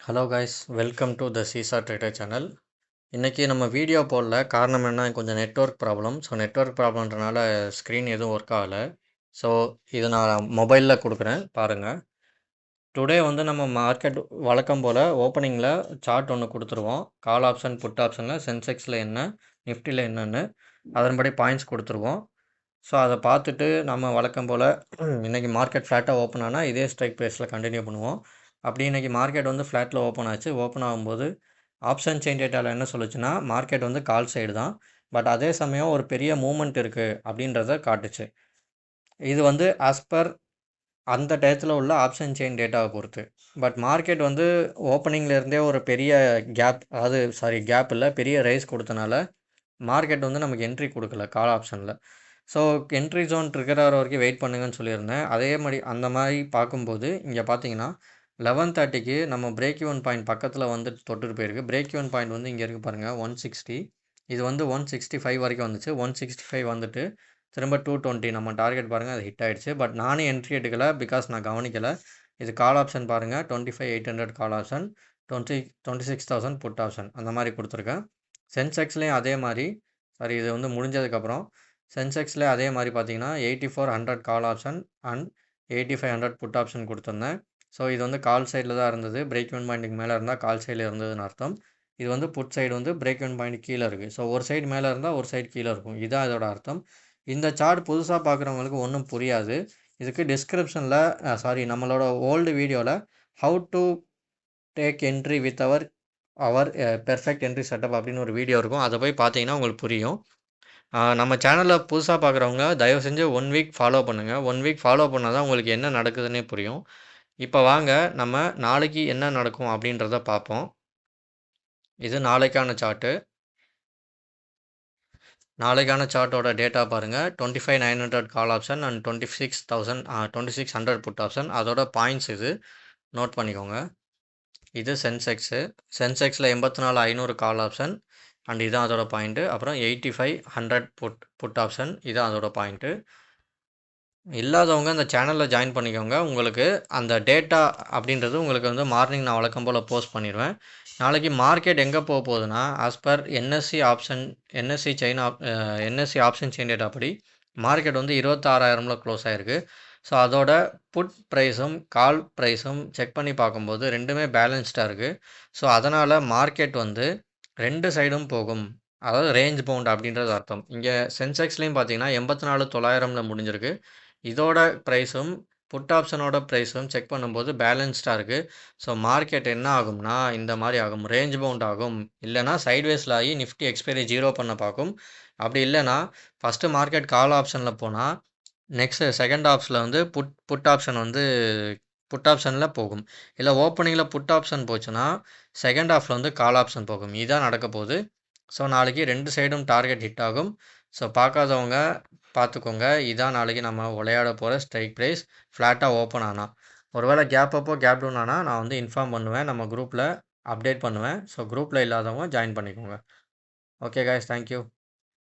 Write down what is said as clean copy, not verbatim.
Hello guys, welcome to the சீசா trader channel. இன்றைக்கி நம்ம வீடியோ போடல. காரணம் என்ன, கொஞ்சம் நெட்வொர்க் ப்ராப்ளம். ஸோ நெட்வொர்க் ப்ராப்ளம்ன்றனால ஸ்க்ரீன் எதுவும் ஒர்க் ஆகலை. ஸோ இது நான் மொபைலில் கொடுக்குறேன் பாருங்கள். டுடே வந்து நம்ம மார்க்கெட் வழக்கம் போல் ஓப்பனிங்கில் சார்ட் ஒன்று கொடுத்துருவோம். கால் ஆப்ஷன் புட் ஆப்ஷனில் சென்செக்ஸில் என்ன, நிஃப்டியில் என்னென்னு அதன்படி பாயிண்ட்ஸ் கொடுத்துருவோம். ஸோ அதை பார்த்துட்டு நம்ம வழக்கம் போல் இன்றைக்கி மார்க்கெட் ஃப்ளாட்டாக ஓப்பன் ஆனால் இதே ஸ்ட்ரைக் ப்ரைஸில் கண்டினியூ பண்ணுவோம். அப்படி இன்றைக்கி மார்க்கெட் வந்து ஃப்ளாட்டில் ஓப்பன் ஆச்சு. ஓப்பன் ஆகும்போது ஆப்ஷன் செயின் டேட்டாவில் என்ன சொல்லுச்சுன்னா, மார்க்கெட் வந்து கால் சைடு தான், பட் அதே சமயம் ஒரு பெரிய மூமெண்ட் இருக்குது அப்படின்றத காட்டுச்சு. இது வந்து ஆஸ் பர் அந்த டயத்தில் உள்ள ஆப்ஷன் செயின் டேட்டாவை பொறுத்து. பட் மார்க்கெட் வந்து ஓப்பனிங்லேருந்தே ஒரு பெரிய கேப் இல்லை, பெரிய ரைஸ் கொடுத்தனால மார்க்கெட் வந்து நமக்கு என்ட்ரி கொடுக்கல கால் ஆப்ஷனில். ஸோ என்ட்ரி ஜோன் ட்ரிகர் ஆகிற வரைக்கும் வெயிட் பண்ணுங்கன்னு சொல்லியிருந்தேன். அதே மாதிரி அந்த மாதிரி பார்க்கும்போது இங்கே பார்த்தீங்கன்னா 11:30க்கு நம்ம பிரேக் ஈவன் பாயிண்ட் பக்கத்தில் வந்து தொட்டுட்டு போயிருக்கு. பிரேக் ஈவன் பாயிண்ட் வந்து இங்கே இருக்குது பாருங்கள், 160. இது வந்து 165 வரைக்கும் வந்துச்சு. 165 வந்துட்டு திரும்ப 220 நம்ம டார்கெட் பாருங்கள், அது ஹிட் ஆகிடுச்சு. பட் நானே என்ட்ரி எடுக்கலை, பிகாஸ் நான் கவனிக்கலை. இது கால் ஆப்ஷன் பாருங்கள், 25,800 கால் ஆப்ஷன், 26,000 புட் ஆப்ஷன் அந்த மாதிரி கொடுத்துருக்கேன். சென்செக்ஸ்லேயும் அதே மாதிரி, இது வந்து முடிஞ்சதுக்கப்புறம் சென்செக்ஸில் அதே மாதிரி பார்த்தீங்கன்னா 8400 call option and 8500 put option கொடுத்துருந்தேன். ஸோ இது வந்து கால் சைடில் தான் இருந்தது. பிரேக் ஈவன் பாயிண்ட்டுக்கு மேலே இருந்தால் கால் சைடில் இருந்ததுன்னு அர்த்தம். இது வந்து புட் சைடு வந்து பிரேக் ஈவன் பாயிண்ட் கீழே இருக்குது. ஸோ ஒரு சைடு மேலே இருந்தால் ஒரு சைடு கீழே இருக்கும். இதுதான் இதோட அர்த்தம். இந்த சார்ட் புதுசாக பார்க்குறவங்களுக்கு ஒன்றும் புரியாது. இதுக்கு டிஸ்கிரிப்ஷனில் நம்மளோட ஓல்டு வீடியோவில் how to take entry with our perfect entry setup அப்படின்னு ஒரு வீடியோ இருக்கும். அதை போய் பார்த்தீங்கன்னா உங்களுக்கு புரியும். நம்ம சேனலில் புதுசாக பார்க்குறவங்க தயவு செஞ்சு 1 வீக் ஃபாலோ பண்ணுங்கள். 1 வீக் ஃபாலோ பண்ணால் தான் உங்களுக்கு என்ன நடக்குதுன்னே புரியும். இப்போ வாங்க நம்ம நாளைக்கு என்ன நடக்கும் அப்படின்றத பார்ப்போம். இது நாளைக்கான சார்ட்டு. நாளைக்கான சார்ட்டோட டேட்டா பாருங்கள். 25,900 call option and 26,600 put option. அதோட பாயிண்ட்ஸ் இது நோட் பண்ணிக்கோங்க. இது சென்செக்ஸில் 84,500 கால் ஆப்ஷன் அண்ட் இதுதான் அதோட பாயிண்ட்டு. அப்புறம் 85,100 புட் ஆப்ஷன், இதுதான் அதோட பாயிண்ட்டு. இல்லாதவங்க அந்த சேனலில் ஜாயின் பண்ணிக்கோங்க. உங்களுக்கு அந்த டேட்டா அப்படின்றது உங்களுக்கு வந்து மார்னிங் நான் வழக்கம் போல் போஸ்ட் பண்ணிடுவேன். நாளைக்கு மார்க்கெட் எங்கே போக போகுதுன்னா, as per NSC option chain data படி மார்க்கெட் வந்து 26,000ல் க்ளோஸ் ஆகிருக்கு. ஸோ அதோட புட் ப்ரைஸும் கால் ப்ரைஸும் செக் பண்ணி பார்க்கும்போது ரெண்டுமே பேலன்ஸ்டாக இருக்குது. ஸோ அதனால் மார்க்கெட் வந்து ரெண்டு சைடும் போகும், அதாவது ரேஞ்ச் பவுண்ட் அப்படின்றது அர்த்தம். இங்கே சென்செக்ஸ்லேயும் பார்த்தீங்கன்னா 84,900ல் முடிஞ்சிருக்கு. இதோட ப்ரைஸும் புட் ஆப்ஷனோட ப்ரைஸும் செக் பண்ணும்போது பேலன்ஸ்டாக இருக்குது. ஸோ மார்க்கெட் என்ன ஆகும்னா இந்த மாதிரி ஆகும், ரேஞ்ச் பவுண்ட் ஆகும். இல்லைனா சைட்வேஸில் ஆகி நிஃப்டி எக்ஸ்பைரி 0 பண்ண பார்க்கும். அப்படி இல்லைனா ஃபஸ்ட்டு மார்க்கெட் கால் ஆப்ஷனில் போனால் நெக்ஸ்ட்டு செகண்ட் ஆப்ஷனில் வந்து புட் ஆப்ஷனில் போகும். இல்லை ஓப்பனிங்கில் புட் ஆப்ஷன் போச்சுன்னா செகண்ட் ஆஃபில் வந்து கால் ஆப்ஷன் போகும். இதுதான் நடக்க போகுது. ஸோ நாளைக்கு ரெண்டு சைடும் டார்கெட் ஹிட் ஆகும். ஸோ பார்க்காதவங்க பார்த்துக்கோங்க. இதான் நாளைக்கு நம்ம விளையாட போகிற ஸ்ட்ரைக் ப்ரைஸ். ஃப்ளாட்டாக ஓப்பன் ஆனால் ஒருவேளை கேப் டவுன் ஆனால் நான் வந்து இன்ஃபார்ம் பண்ணுவேன், நம்ம குரூப்பில் அப்டேட் பண்ணுவேன். ஸோ குரூப்பில் இல்லாதவங்க ஜாயின் பண்ணிக்கோங்க. Okay guys, thank you.